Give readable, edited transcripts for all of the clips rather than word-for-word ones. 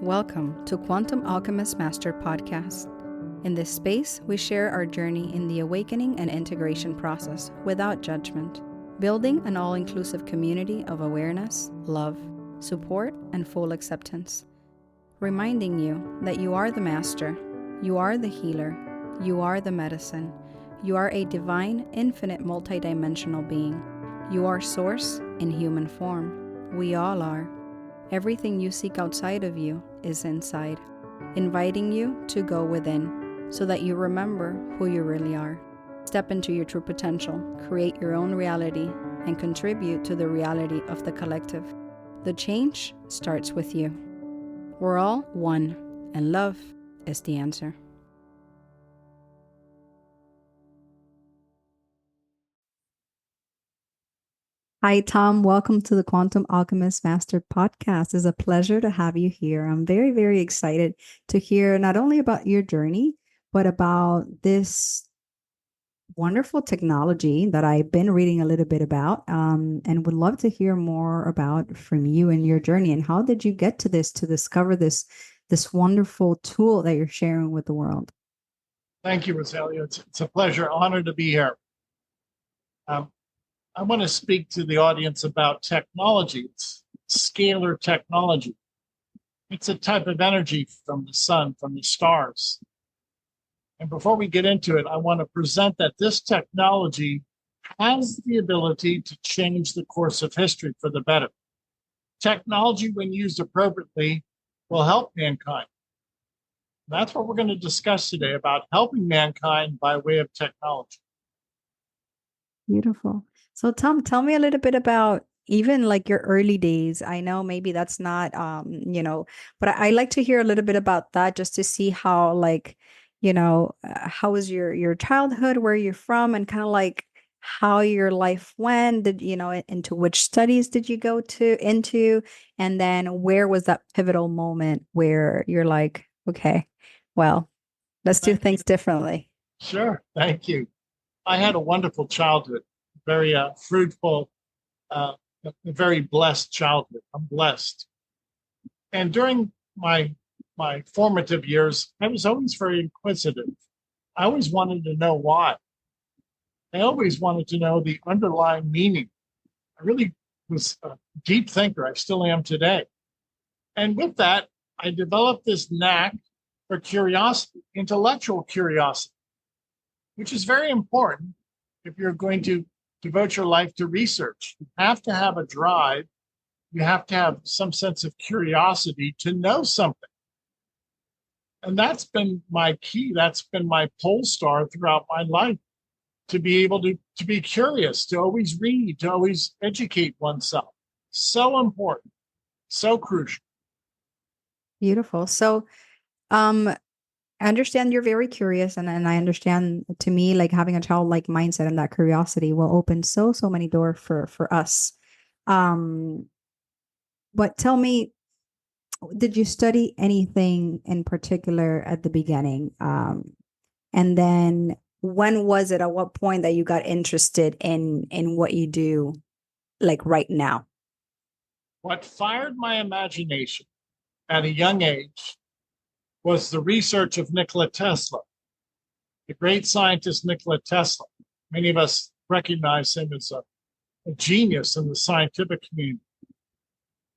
Welcome to Quantum Alchemist Master Podcast. In this space, we share our journey in the awakening and integration process without judgment, building an all-inclusive community of awareness, love, support, and full acceptance. Reminding you that you are the master, you are the healer, you are the medicine, you are a divine, infinite, multidimensional being. You are source in human form. We all are. Everything you seek outside of you is inside, inviting you to go within so that you remember who you really are. Step into your true potential, create your own reality, and contribute to the reality of the collective. The change starts with you. We're all one, and love is the answer. Hi, Tom. Welcome to the Quantum Alchemist Master Podcast. It's a pleasure to have you here. I'm very, very excited to hear not only about your journey, but about this wonderful technology that I've been reading a little bit about, and would love to hear more about from you and your journey. And how did you get to this, to discover this wonderful tool that you're sharing with the world? Thank you, Rosalia. It's a pleasure, honor to be here. I want to speak to the audience about technology. It's scalar technology. It's a type of energy from the sun, from the stars. And before we get into it, I want to present that this technology has the ability to change the course of history for the better. Technology, when used appropriately, will help mankind. That's what we're going to discuss today, about helping mankind by way of technology. Beautiful. So Tom, tell me a little bit about even like your early days. I know maybe that's not, but I like to hear a little bit about that, just to see how, like, how was your childhood, where you're from, and kind of like how your life went. Into which studies did you go into, and then where was that pivotal moment where you're like, okay, well, let's do things differently. Sure. Thank you. I had a wonderful childhood, very fruitful, a very blessed childhood. I'm blessed. And during my formative years, I was always very inquisitive. I always wanted to know why. I always wanted to know the underlying meaning. I really was a deep thinker. I still am today. And with that, I developed this knack for curiosity, intellectual curiosity, which is very important if you're going to devote your life to research. You have to have a drive. You have to have some sense of curiosity to know something. And that's been my key. That's been my pole star throughout my life, to be able to be curious, to always read, to always educate oneself. So important, so crucial. Beautiful. So, I understand you're very curious, and I understand, to me, like, having a childlike mindset and that curiosity will open so many doors for us. But tell me, did you study anything in particular at the beginning? And then when was it, at what point, that you got interested in what you do, like right now? What fired my imagination at a young age was the research of Nikola Tesla, the great scientist Nikola Tesla. Many of us recognize him as a genius in the scientific community.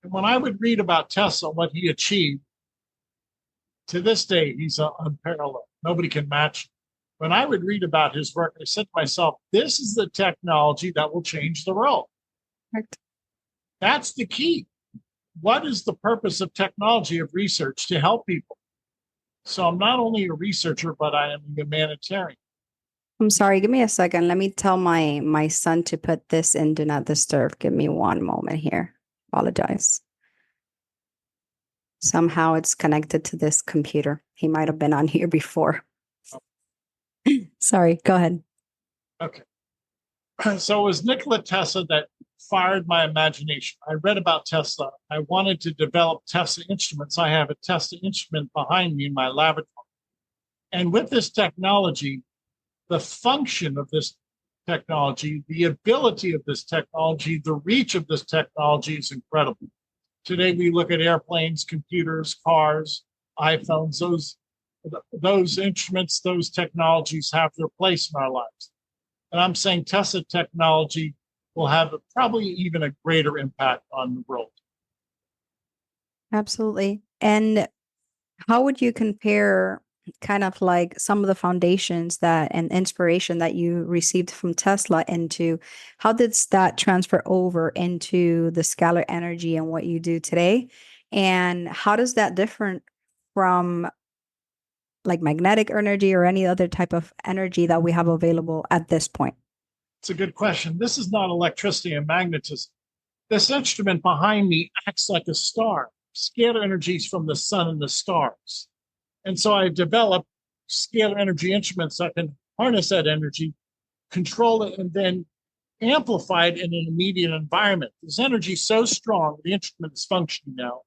And when I would read about Tesla, what he achieved, to this day, he's unparalleled. Nobody can match him. When I would read about his work, I said to myself, this is the technology that will change the world. Right. That's the key. What is the purpose of technology, of research? To help people. So I'm not only a researcher, but I am a humanitarian. I'm sorry, give me a second. Let me tell my son to put this in Do Not Disturb. Give me one moment here. Apologize. Somehow it's connected to this computer. He might have been on here before. Sorry, go ahead. Okay. So it was Nikola Tesla that fired my imagination. I read about Tesla. I wanted to develop Tesla instruments. I have a Tesla instrument behind me in my laboratory. And with this technology, the function of this technology, the ability of this technology, the reach of this technology is incredible. Today, we look at airplanes, computers, cars, iPhones. Those instruments, those technologies have their place in our lives. And I'm saying Tesla technology will have probably even a greater impact on the world. Absolutely. And how would you compare kind of like some of the foundations that and inspiration that you received from Tesla into how did that transfer over into the scalar energy and what you do today? And how does that differ from like magnetic energy or any other type of energy that we have available at this point? It's a good question. This is not electricity and magnetism. This instrument behind me acts like a star, scalar energies from the sun and the stars. And so I've developed scalar energy instruments that can harness that energy, control it, and then amplify it in an immediate environment. This energy is so strong, the instrument is functioning now,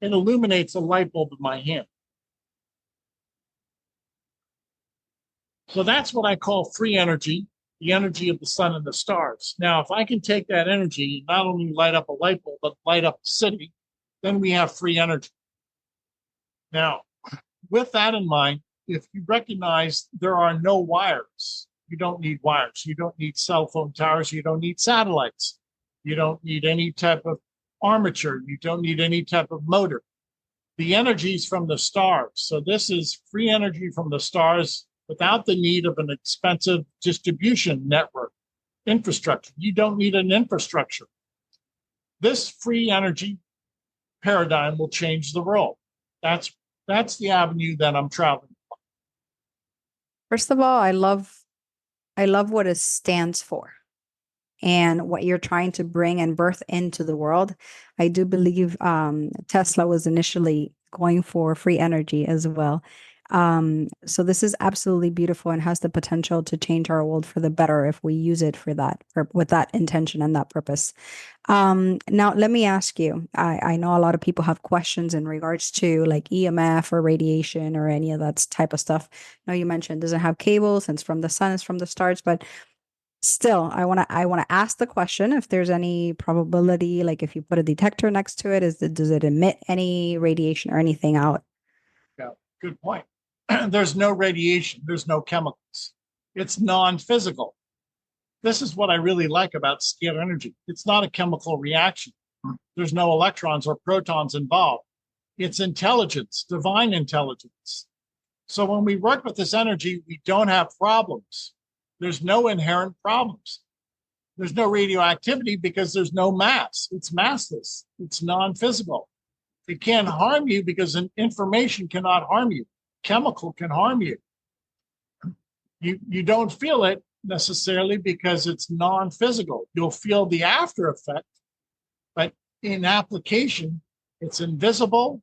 it illuminates a light bulb in my hand. So that's what I call free energy, the energy of the sun and the stars. Now, if I can take that energy and not only light up a light bulb, but light up the city, then we have free energy. Now, with that in mind, if you recognize there are no wires, you don't need wires. You don't need cell phone towers. You don't need satellites. You don't need any type of armature. You don't need any type of motor. The energy is from the stars. So this is free energy from the stars without the need of an expensive distribution network infrastructure. You don't need an infrastructure. This free energy paradigm will change the world. That's the avenue that I'm traveling. First of all, I love what it stands for and what you're trying to bring and birth into the world. I do believe Tesla was initially going for free energy as well. So this is absolutely beautiful and has the potential to change our world for the better if we use it for that, or with that intention and that purpose. Now, let me ask you, I know a lot of people have questions in regards to like EMF or radiation or any of that type of stuff. Now, you mentioned doesn't have cables since from the sun is from the stars, but still, I want to ask the question if there's any probability, like if you put a detector next to it, does it emit any radiation or anything out? Yeah, good point. There's no radiation, there's no chemicals. It's non-physical. This is what I really like about scalar energy. It's not a chemical reaction. There's no electrons or protons involved. It's intelligence, divine intelligence. So when we work with this energy, we don't have problems. There's no inherent problems. There's no radioactivity because there's no mass. It's massless. It's non-physical. It can't harm you because information cannot harm you. Chemical can harm you. You don't feel it necessarily because it's non-physical. You'll feel the after effect, but in application, it's invisible,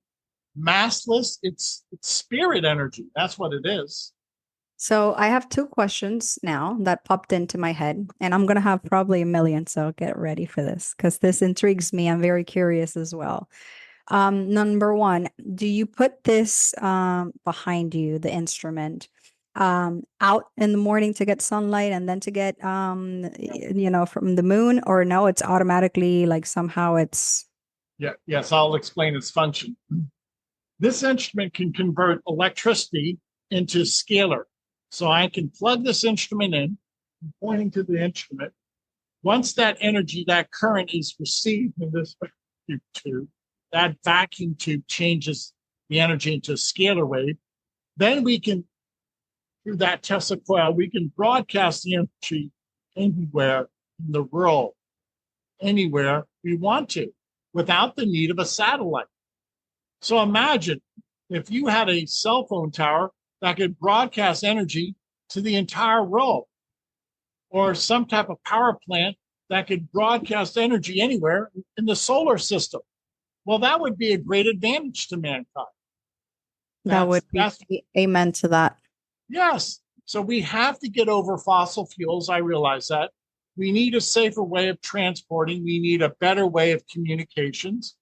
massless. It's spirit energy. That's what it is. So I have two questions now that popped into my head, and I'm going to have probably a million. So get ready for this because this intrigues me. I'm very curious as well. Number one, do you put this behind you, the instrument, out in the morning to get sunlight and then to get from the moon, or no, it's automatically like somehow it's Yes, I'll explain its function. This instrument can convert electricity into scalar. So I can plug this instrument in, I'm pointing to the instrument. Once that energy, that current is received in this tube, that vacuum tube changes the energy into a scalar wave. Then we can, through that Tesla coil, we can broadcast the energy anywhere in the world, anywhere we want to, without the need of a satellite. So imagine if you had a cell phone tower that could broadcast energy to the entire world, or some type of power plant that could broadcast energy anywhere in the solar system. Well, that would be a great advantage to mankind. that would be amen to that. Yes. So we have to get over fossil fuels. I realize that. We need a safer way of transporting. We need a better way of communications.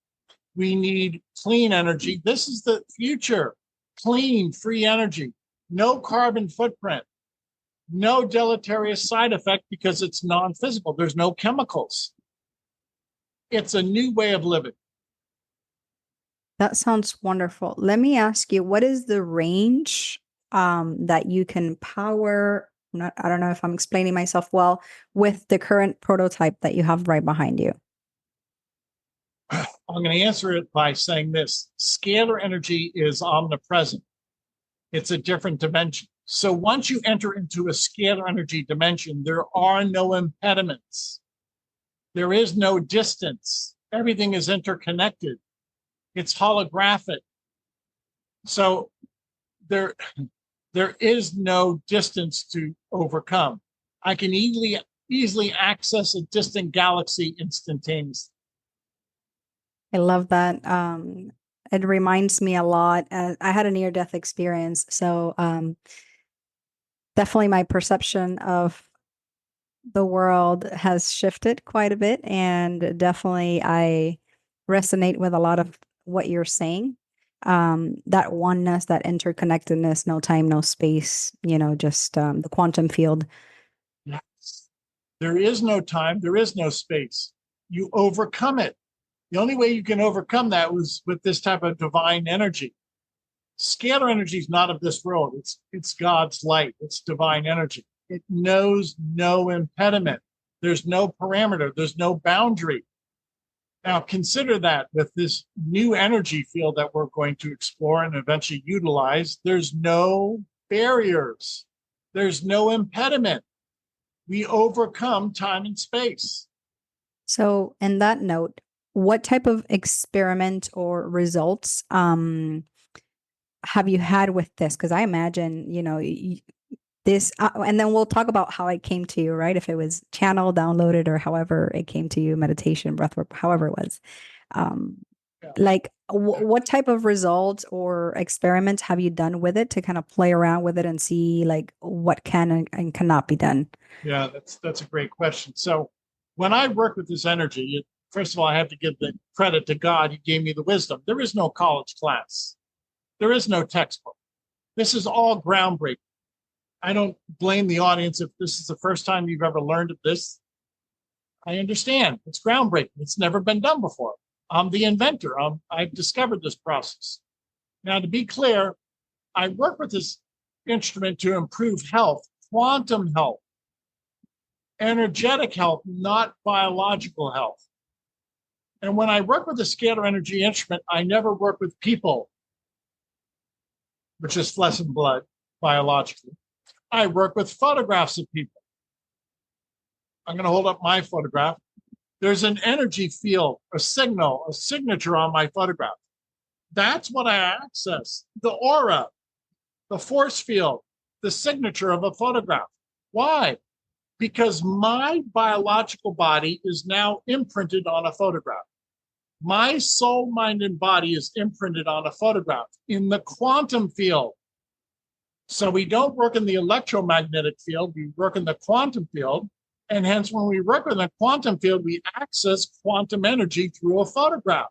We need clean energy. This is the future. Clean, free energy. No carbon footprint. No deleterious side effect because it's non-physical. There's no chemicals. It's a new way of living. That sounds wonderful. Let me ask you, what is the range that you can power? I don't know if I'm explaining myself well with the current prototype that you have right behind you. I'm going to answer it by saying this. Scalar energy is omnipresent. It's a different dimension. So once you enter into a scalar energy dimension, there are no impediments. There is no distance. Everything is interconnected. It's holographic. So there is no distance to overcome. I can easily access a distant galaxy instantaneously. I love that. It reminds me a lot. I had a near-death experience, so definitely my perception of the world has shifted quite a bit, and definitely I resonate with a lot of what you're saying. That oneness, that interconnectedness, no time, no space, just the quantum field. Yes. There is no time, there is no space. You overcome it. The only way you can overcome that was with this type of divine energy. Scalar energy is not of this world. It's God's light. It's divine energy. It knows no impediment. There's no parameter. There's no boundary. Now consider that with this new energy field that we're going to explore and eventually utilize, there's no barriers. There's no impediment. We overcome time and space. So, in that note, what type of experiment or results have you had with this? Because I imagine, this, and then we'll talk about how it came to you, right? If it was channel, downloaded, or however it came to you, meditation, breathwork, however it was. Yeah. Like, what type of results or experiments have you done with it to kind of play around with it and see like what can and cannot be done? Yeah, that's a great question. So when I work with this energy, first of all, I have to give the credit to God. He gave me the wisdom. There is no college class. There is no textbook. This is all groundbreaking. I don't blame the audience if this is the first time you've ever learned of this. I understand. It's groundbreaking. It's never been done before. I'm the inventor. I've discovered this process. Now, to be clear, I work with this instrument to improve health, quantum health, energetic health, not biological health. And when I work with a scalar energy instrument, I never work with people, which is flesh and blood, biologically. I work with photographs of people. I'm going to hold up my photograph. There's an energy field, a signal, a signature on my photograph. That's what I access. The aura, the force field, the signature of a photograph. Why? Because my biological body is now imprinted on a photograph. My soul, mind, and body is imprinted on a photograph in the quantum field. So we don't work in the electromagnetic field, we work in the quantum field. And hence, when we work in the quantum field, we access quantum energy through a photograph.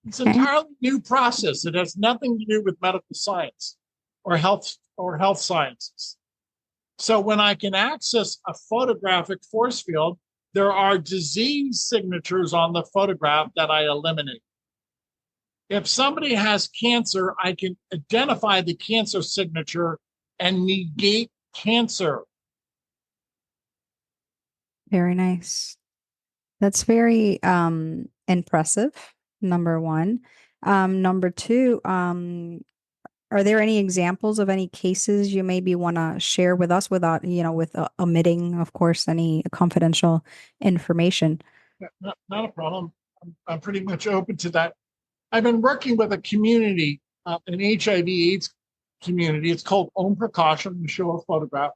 It's an entirely new process. It has nothing to do with medical science or health sciences. So when I can access a photographic force field, there are disease signatures on the photograph that I eliminate. If somebody has cancer, I can identify the cancer signature and negate cancer. Very nice. That's very impressive, number one. Number two, are there any examples of any cases you maybe want to share with us without, with omitting, of course, any confidential information? Not a problem. I'm pretty much open to that. I've been working with a community, an HIV/AIDS community. It's called Om Prakash. I'm going to show a photograph.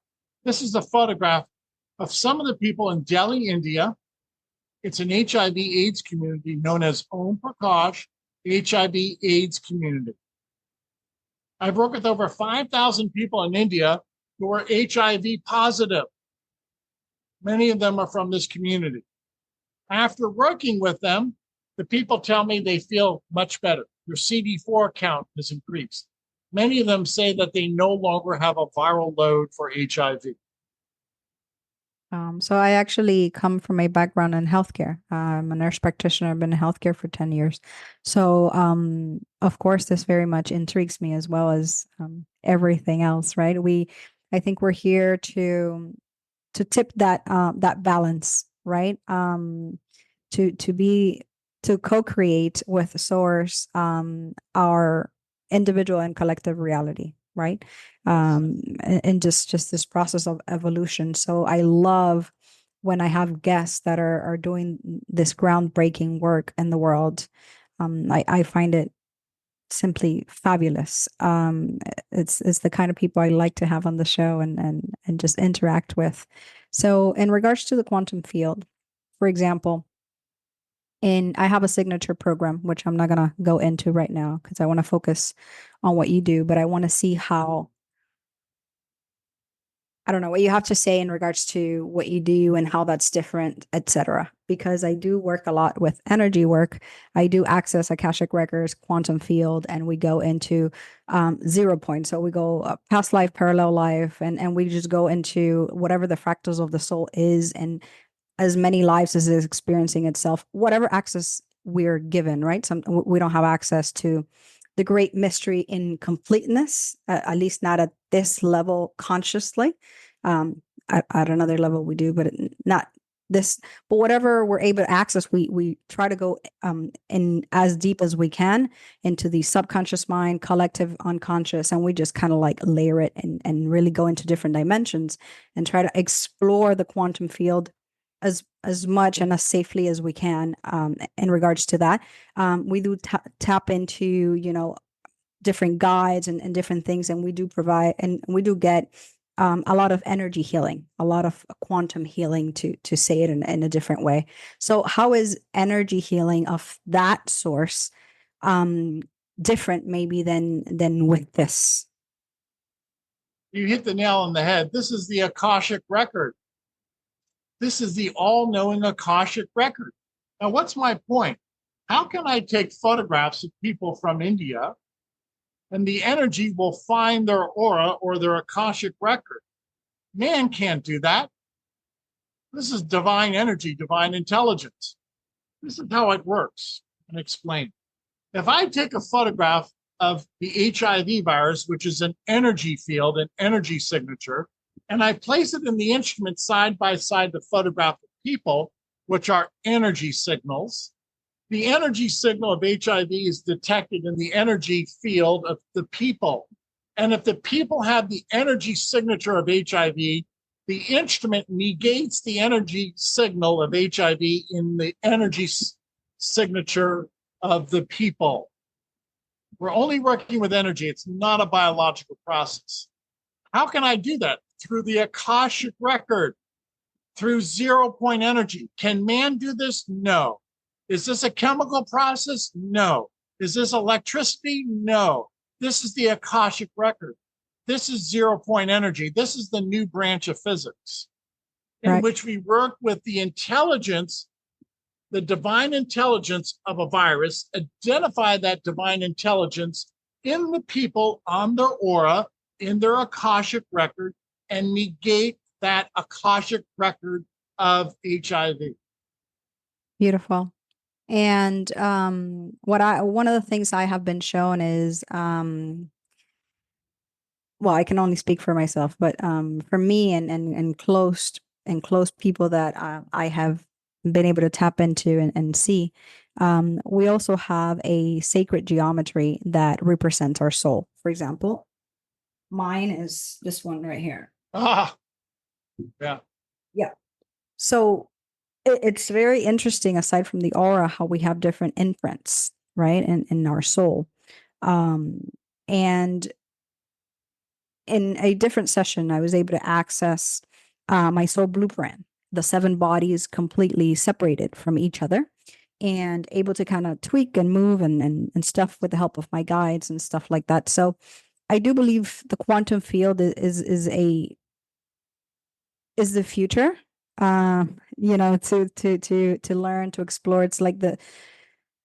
This is a photograph of some of the people in Delhi, India. It's an HIV/AIDS community known as Om Prakash HIV/AIDS community. I've worked with over 5,000 people in India who are HIV positive. Many of them are from this community. After working with them, the people tell me they feel much better. Their CD4 count has increased. Many of them say that they no longer have a viral load for HIV. So I actually come from a background in healthcare. I'm a nurse practitioner. I've been in healthcare for 10 years. So, of course, this very much intrigues me as well as everything else, right? I think we're here to tip that balance, right? To be to co-create with the source our individual and collective reality, right? And just this process of evolution. So I love when I have guests that are doing this groundbreaking work in the world. I find it simply fabulous. It's the kind of people I like to have on the show and just interact with. So in regards to the quantum field, for example, I have a signature program, which I'm not gonna go into right now because I want to focus on what you do, but I want to see how I don't know what you have to say in regards to what you do and how that's different, etc. Because I do work a lot with energy work. I do access Akashic records, quantum field, and we go into 0 point. So we go past life, parallel life, and we just go into whatever the fractals of the soul is, and as many lives as is experiencing itself, whatever access we're given, right? We don't have access to the great mystery in completeness, at least not at this level consciously. At another level we do, but not this. But whatever we're able to access, we try to go in as deep as we can into the subconscious mind, collective unconscious, and we just kind of like layer it and really go into different dimensions and try to explore the quantum field as much and as safely as we can in regards to that. We do tap into different guides and different things, and we do provide and we do get a lot of energy healing, a lot of quantum healing, to say it in a different way. So how is energy healing of that source um, different maybe than with this? You hit the nail on the head. This is the Akashic record. This is the all-knowing Akashic record. Now, what's my point? How can I take photographs of people from India and the energy will find their aura or their Akashic record? Man can't do that. This is divine energy, divine intelligence. This is how it works. And explain. If I take a photograph of the HIV virus, which is an energy field, an energy signature, and I place it in the instrument side by side to photograph of people, which are energy signals, the energy signal of HIV is detected in the energy field of the people. And if the people have the energy signature of HIV, the instrument negates the energy signal of HIV in the energy signature of the people. We're only working with energy. It's not a biological process. How can I do that? Through the Akashic record, through 0 point energy. Can man do this? No. Is this a chemical process? No. Is this electricity? No. This is the Akashic record. This is 0 point energy. This is the new branch of physics in which we work with the intelligence, the divine intelligence of a virus, identify that divine intelligence in the people on their aura, in their Akashic record, and negate that Akashic record of HIV. Beautiful. And one of the things I have been shown is well, I can only speak for myself, but for me and close people that I have been able to tap into and see, we also have a sacred geometry that represents our soul. For example, mine is this one right here. Ah, yeah. Yeah. So it's very interesting, aside from the aura, how we have different imprints, right, in our soul. And in a different session, I was able to access my soul blueprint, the 7 bodies completely separated from each other, and able to kind of tweak and move and stuff with the help of my guides and stuff like that. So I do believe the quantum field is the future. To learn, to explore. It's like the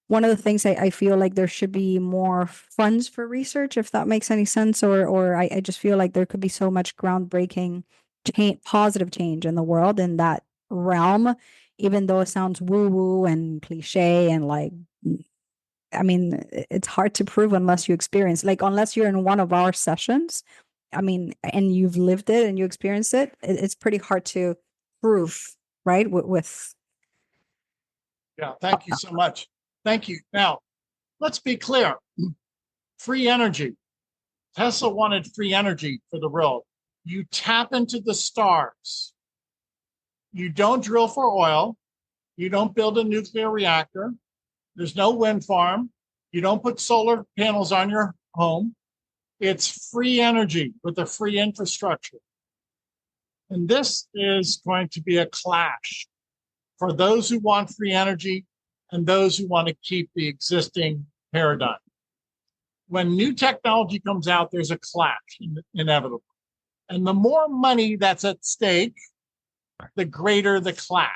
one of the things I feel like there should be more funds for research, if that makes any sense, or I just feel like there could be so much groundbreaking positive change in the world in that realm, even though it sounds woo woo and cliche and like, I mean, it's hard to prove unless you experience, like, unless you're in one of our sessions. I mean, and you've lived it and you experienced it, it's pretty hard to prove, right? With Yeah, thank you so much. Thank you. Now, let's be clear. Free energy. Tesla wanted free energy for the world. You tap into the stars. You don't drill for oil. You don't build a nuclear reactor. There's no wind farm. You don't put solar panels on your home. It's free energy with a free infrastructure. And this is going to be a clash for those who want free energy and those who want to keep the existing paradigm. When new technology comes out, there's a clash, inevitable. And the more money that's at stake, the greater the clash.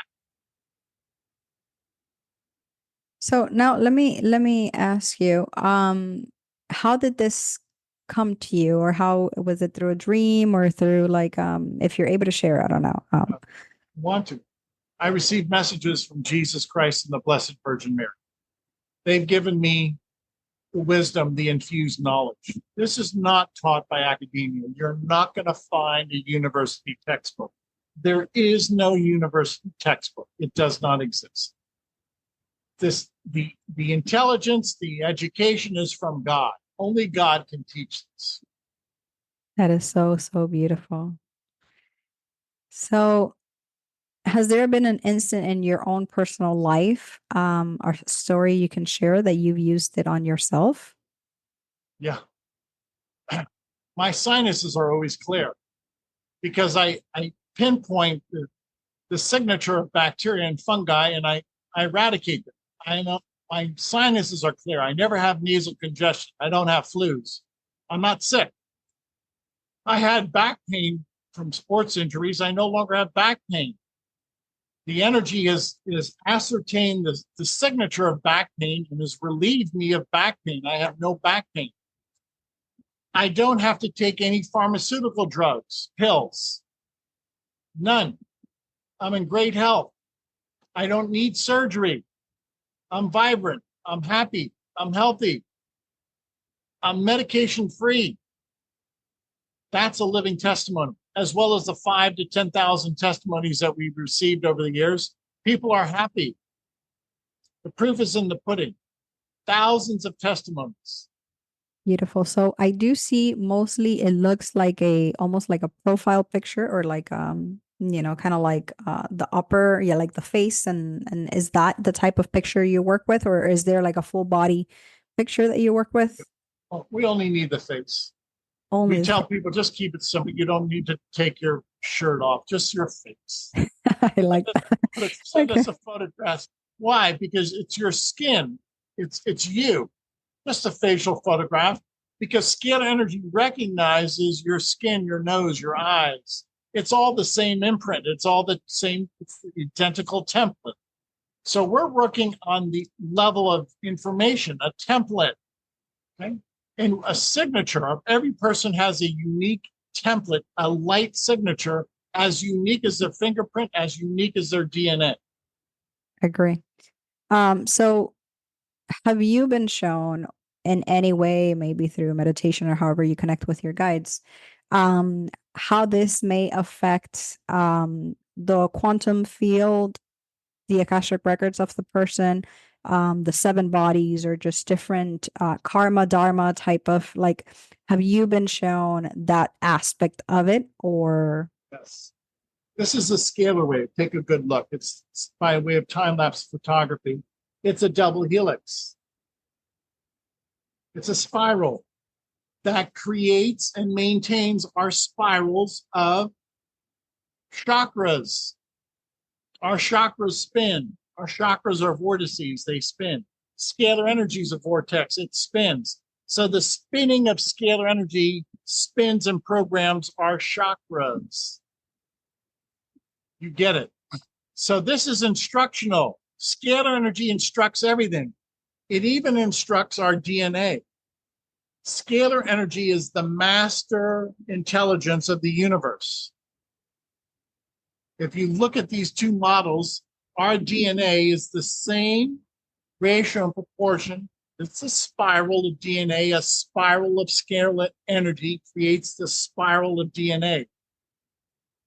So now let me ask you, how did this come to you, or how was it, through a dream or through like, if you're able to share, I don't know. Want to. I received messages from Jesus Christ and the Blessed Virgin Mary. They've given me the wisdom, the infused knowledge. This is not taught by academia. You're not going to find a university textbook. There is no university textbook. It does not exist. The intelligence, the education is from God. Only God can teach this. That is so, so beautiful. So, has there been an instant in your own personal life, or story you can share that you've used it on yourself? Yeah. My sinuses are always clear because I pinpoint the signature of bacteria and fungi and I eradicate them. I know my sinuses are clear. I never have nasal congestion. I don't have flus. I'm not sick. I had back pain from sports injuries. I no longer have back pain. The energy is ascertained the signature of back pain and has relieved me of back pain. I have no back pain. I don't have to take any pharmaceutical drugs, pills. None. I'm in great health. I don't need surgery. I'm vibrant. I'm happy. I'm healthy. I'm medication free. That's a living testimony, as well as the 5,000 to 10,000 testimonies that we've received over the years. People are happy. The proof is in the pudding. Thousands of testimonies. Beautiful. So I do see, mostly it looks like a, almost like a profile picture, or like, kind of like the upper, yeah, like the face, and is that the type of picture you work with, or is there like a full body picture that you work with? Oh, we only need the face. Only We tell people just keep it simple. You don't need to take your shirt off, just your face. I like that. Send Okay. us a photograph. Why? Because it's your skin. It's you. Just a facial photograph. Because scalar energy recognizes your skin, your nose, your eyes. It's all the same imprint. It's all the same identical template. So we're working on the level of information, a template. Okay? And a signature of every person has a unique template, a light signature, as unique as their fingerprint, as unique as their DNA. Agree. So have you been shown in any way, maybe through meditation or however you connect with your guides, how this may affect the quantum field, the Akashic records of the person, the seven bodies, or just different karma, dharma type of, like, have you been shown that aspect of it, or? Yes. This is a scalar wave. Take a good look. It's by way of time-lapse photography. It's a double helix. It's a spiral that creates and maintains our spirals of chakras. Our chakras spin. Our chakras are vortices. They spin. Scalar energy is a vortex. It spins. So the spinning of scalar energy spins and programs our chakras. You get it. So this is instructional. Scalar energy instructs everything. It even instructs our DNA. Scalar energy is the master intelligence of the universe. If you look at these two models, our DNA is the same ratio and proportion. It's a spiral of DNA. A spiral of scalar energy creates the spiral of DNA.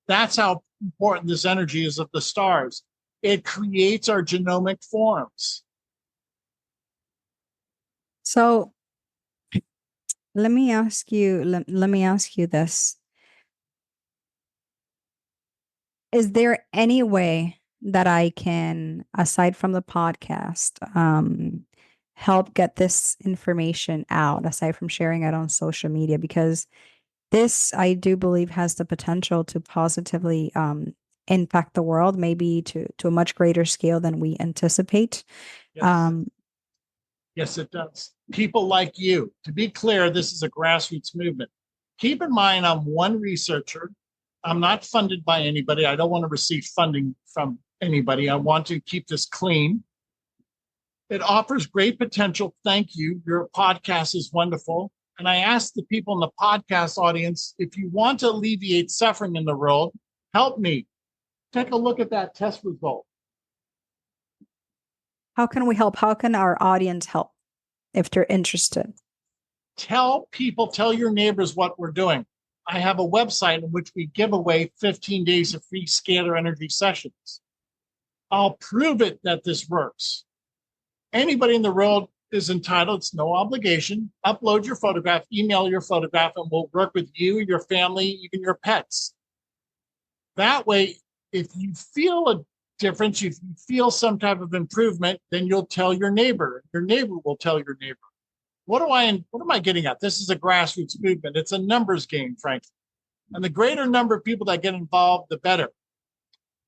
That's how important this energy is of the stars. It creates our genomic forms. So let me ask you this. Is there any way that I can, aside from the podcast, help get this information out, aside from sharing it on social media? Because this, I do believe, has the potential to positively impact the world, maybe to a much greater scale than we anticipate. Yes. Yes, it does. People like you. To be clear, this is a grassroots movement. Keep in mind, I'm one researcher. I'm not funded by anybody. I don't want to receive funding from anybody. I want to keep this clean. It offers great potential. Thank you. Your podcast is wonderful. And I ask the people in the podcast audience, if you want to alleviate suffering in the world, help me. Take a look at that test result. How can we help? How can our audience help if they're interested? Tell people, tell your neighbors what we're doing. I have a website in which we give away 15 days of free scalar energy sessions. I'll prove it that this works. Anybody in the world is entitled, it's no obligation. Upload your photograph, email your photograph, and we'll work with you, your family, even your pets. That way, if you feel a difference, if you feel some type of improvement, then you'll tell your neighbor. Your neighbor will tell your neighbor. What am I getting at? This is a grassroots movement. It's a numbers game, frankly. And the greater number of people that get involved, the better.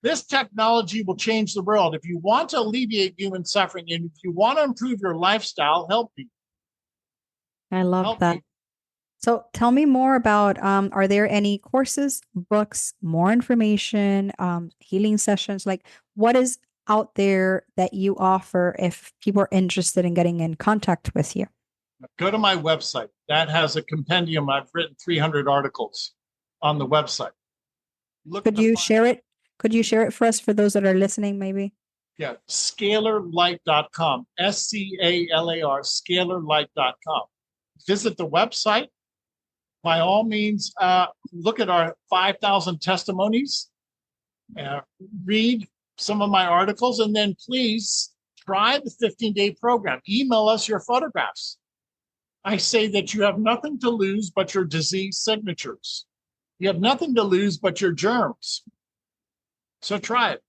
This technology will change the world. If you want to alleviate human suffering and if you want to improve your lifestyle, help me. I love that. So tell me more about, are there any courses, books, more information, healing sessions? Like what is out there that you offer if people are interested in getting in contact with you? Go to my website. That has a compendium. I've written 300 articles on the website. Could you share it? Could you share it for us, for those that are listening, maybe? Yeah, scalarlight.com, SCALAR, scalarlight.com. Visit the website. By all means, look at our 5,000 testimonies, read some of my articles, and then please try the 15-day program. Email us your photographs. I say that you have nothing to lose but your disease signatures. You have nothing to lose but your germs. So try it.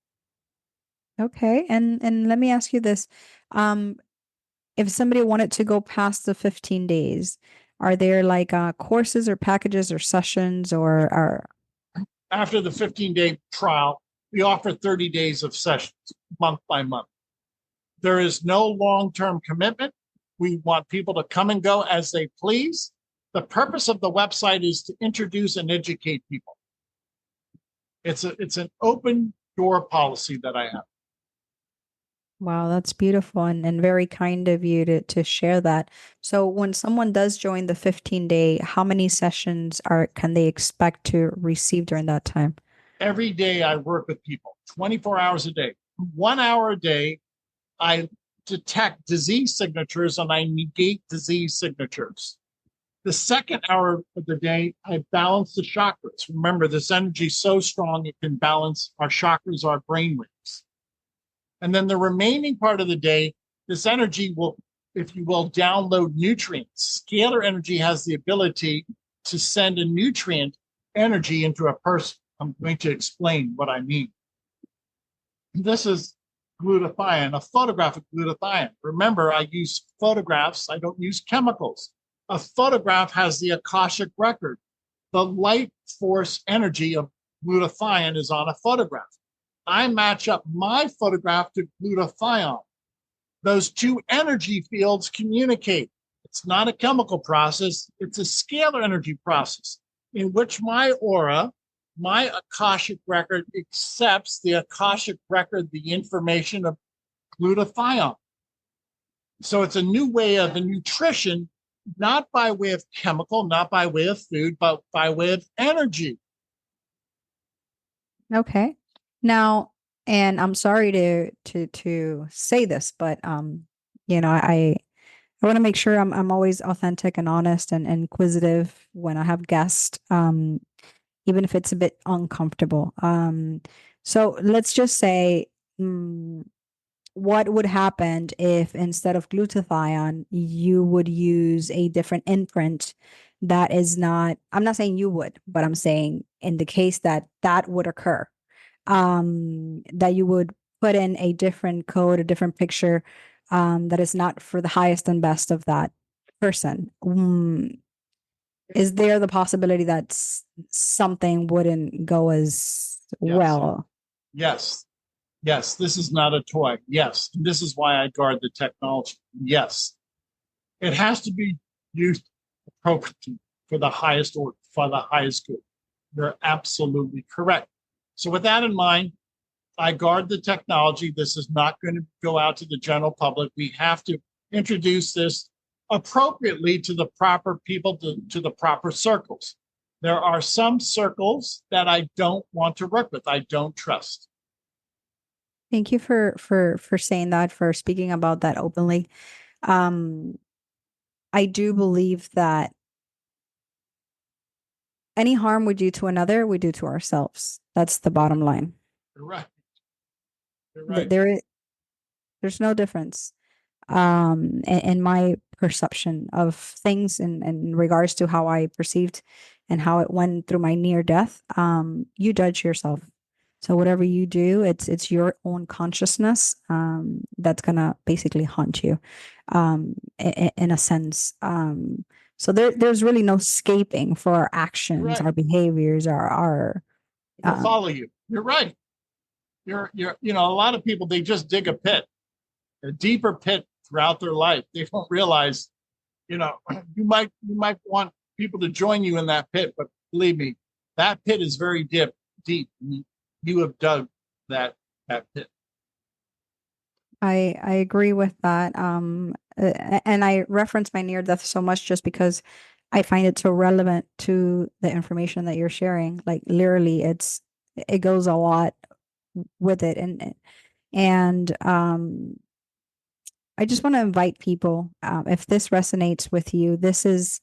Okay. And let me ask you this. If somebody wanted to go past the 15 days, are there like courses or packages or sessions or after the 15-day trial, we offer 30 days of sessions month by month. There is no long-term commitment. We want people to come and go as they please. The purpose of the website is to introduce and educate people. It's an open door policy that I have. Wow, that's beautiful and very kind of you to share that. So when someone does join the 15-day, how many sessions can they expect to receive during that time? Every day I work with people, 24 hours a day. 1 hour a day, I detect disease signatures and I negate disease signatures. The second hour of the day, I balance the chakras. Remember, this energy is so strong, it can balance our chakras, our brain waves. And then the remaining part of the day, this energy will, if you will, download nutrients. Scalar energy has the ability to send a nutrient energy into a person. I'm going to explain what I mean. This is glutathione, a photograph of glutathione. Remember, I use photographs. I don't use chemicals. A photograph has the Akashic record. The light force energy of glutathione is on a photograph. I match up my photograph to glutathione. Those two energy fields communicate. It's not a chemical process. It's a scalar energy process in which my aura, my Akashic record accepts the Akashic record, the information of glutathione. So it's a new way of nutrition, not by way of chemical, not by way of food, but by way of energy. Okay. Now, and I'm sorry to say this, but I want to make sure I'm always authentic and honest and inquisitive when I have guests, even if it's a bit uncomfortable. So let's just say, mm, what would happen if instead of glutathione, you would use a different imprint that is not, I'm not saying you would, but I'm saying in the case that that would occur, that you would put in a different code, a different picture, that is not for the highest and best of that person. Is there the possibility that something wouldn't go as Yes, well? yes, yes. This is not a toy. Yes, this is why I guard the technology. Yes, it has to be used appropriately for the highest order, for the highest good. You're absolutely correct. So, with that in mind, I guard the technology. This is not going to go out to the general public. We have to introduce this appropriately to the proper people, to the proper circles. There are some circles that I don't want to work with, I don't trust. Thank you for saying that, for speaking about that openly. Um, I do believe that any harm we do to another, we do to ourselves. That's the bottom line. You're right. You're That right. there's no difference, in my perception of things in regards to how I perceived and how it went through my near death. You judge yourself. So whatever you do, it's your own consciousness, that's gonna basically haunt you, in a sense. So there's really no escaping for our You're actions, right. our behaviors, our It'll follow you. You're right. A lot of people, they just dig a pit, a deeper pit throughout their life. They don't realize, you know, you might want people to join you in that pit, but believe me, that pit is very deep. You have dug that pit. I agree with that. And I reference my near death so much just because I find it so relevant to the information that you're sharing. Like literally, it goes a lot with it, and I just want to invite people. If this resonates with you, this is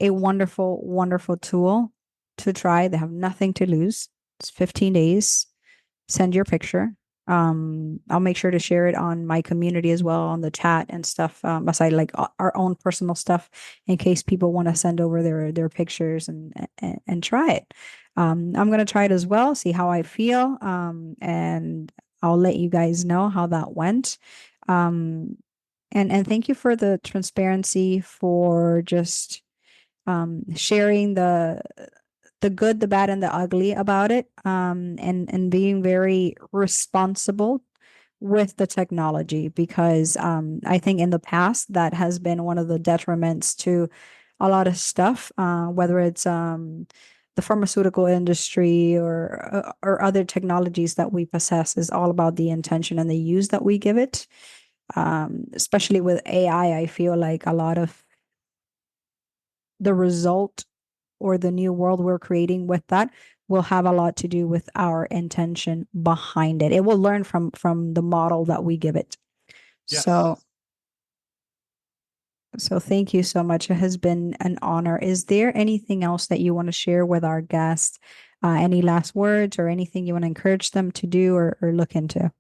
a wonderful, wonderful tool to try. They have nothing to lose. It's 15 days. Send your picture. I'll make sure to share it on my community as well, on the chat and stuff, aside like our own personal stuff, in case people want to send over their pictures and try it. I'm gonna try it as well, see how I feel, and I'll let you guys know how that went. Um, and thank you for the transparency, for just sharing the good, the bad, and the ugly about it, and being very responsible with the technology, because I think in the past that has been one of the detriments to a lot of stuff, whether it's the pharmaceutical industry or other technologies that we possess, is all about the intention and the use that we give it. Especially with AI, I feel like a lot of the result or the new world we're creating with that will have a lot to do with our intention behind it. It will learn from the model that we give it. Yes. So thank you so much. It has been an honor. Is there anything else that you want to share with our guests? Any last words or anything you want to encourage them to do or look into?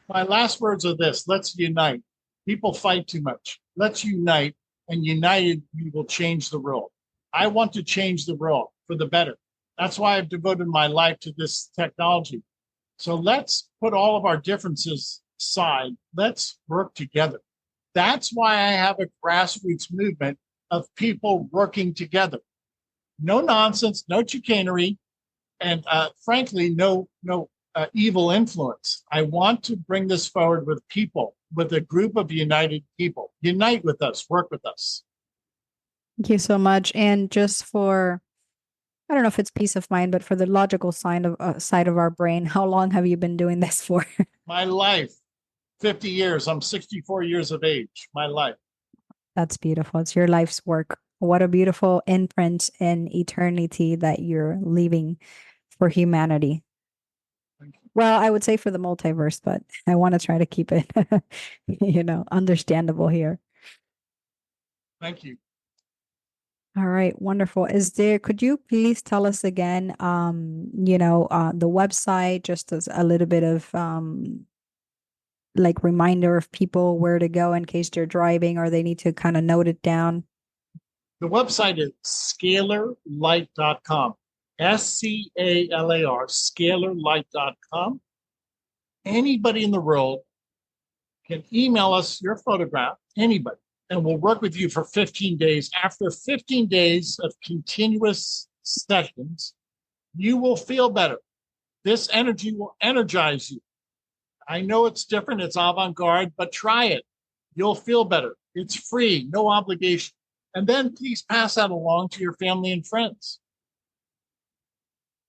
My last words are this: let's unite. People fight too much. Let's unite, and united, we will change the world. I want to change the world for the better. That's why I've devoted my life to this technology. So let's put all of our differences aside. Let's work together. That's why I have a grassroots movement of people working together. No nonsense, no chicanery, and frankly, no evil influence. I want to bring this forward with people, with a group of united people. Unite with us, work with us. Thank you so much. And just for, I don't know if it's peace of mind, but for the logical side of our brain, how long have you been doing this for? My life, 50 years. I'm 64 years of age. My life. That's beautiful. It's your life's work. What a beautiful imprint in eternity that you're leaving for humanity. Thank you. Well, I would say for the multiverse, but I want to try to keep it, understandable here. Thank you. All right, wonderful. Could you please tell us again, the website, just as a little bit of like reminder of people where to go in case they're driving or they need to kind of note it down? The website is scalarlight.com. SCALAR, scalarlight.com. Anybody in the world can email us your photograph, anybody, and we'll work with you for 15 days. After 15 days of continuous sessions, you will feel better. This energy will energize you. I know it's different, it's avant-garde, but try it. You'll feel better. It's free, no obligation. And then please pass that along to your family and friends.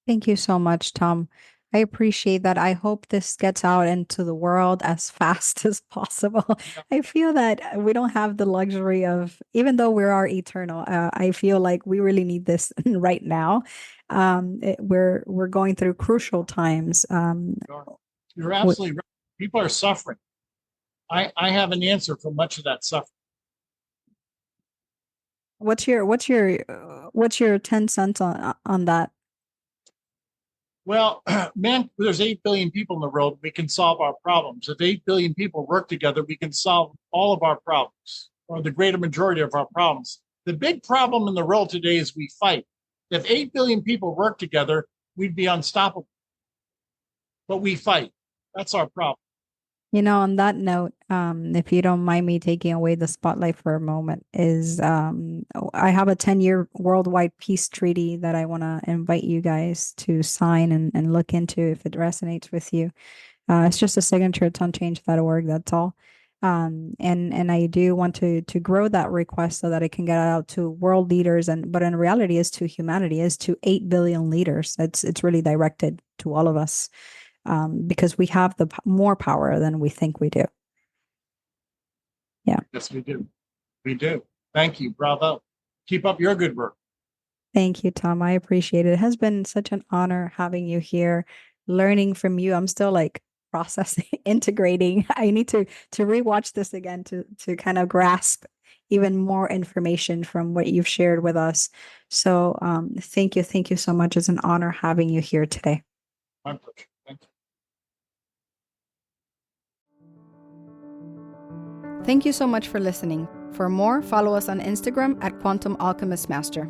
Thank you so much, Tom. I appreciate that. I hope this gets out into the world as fast as possible. I feel that we don't have the luxury of, even though we are eternal, I feel like we really need this right now. We're going through crucial times. You're absolutely right. People are suffering. I have an answer for much of that suffering. What's your 10 cents on that? Well, man, there's 8 billion people in the world. We can solve our problems. If 8 billion people work together, we can solve all of our problems, or the greater majority of our problems. The big problem in the world today is we fight. If 8 billion people work together, we'd be unstoppable. But we fight. That's our problem. On that note, if you don't mind me taking away the spotlight for a moment, I have a 10-year worldwide peace treaty that I want to invite you guys to sign and look into if it resonates with you. It's just a signature. It's on change.org. That's all. And I do want to grow that request so that it can get out to world leaders, but in reality is to humanity, is to 8 billion leaders. It's really directed to all of us. Because we have more power than we think we do. Yeah. Yes, we do. We do. Thank you. Bravo. Keep up your good work. Thank you, Tom. I appreciate it. It has been such an honor having you here, learning from you. I'm still like processing, integrating. I need to rewatch this again to kind of grasp even more information from what you've shared with us. So thank you so much. It's an honor having you here today. My pleasure. Thank you. Thank you so much for listening. For more, follow us on Instagram at Quantum Alchemist Master.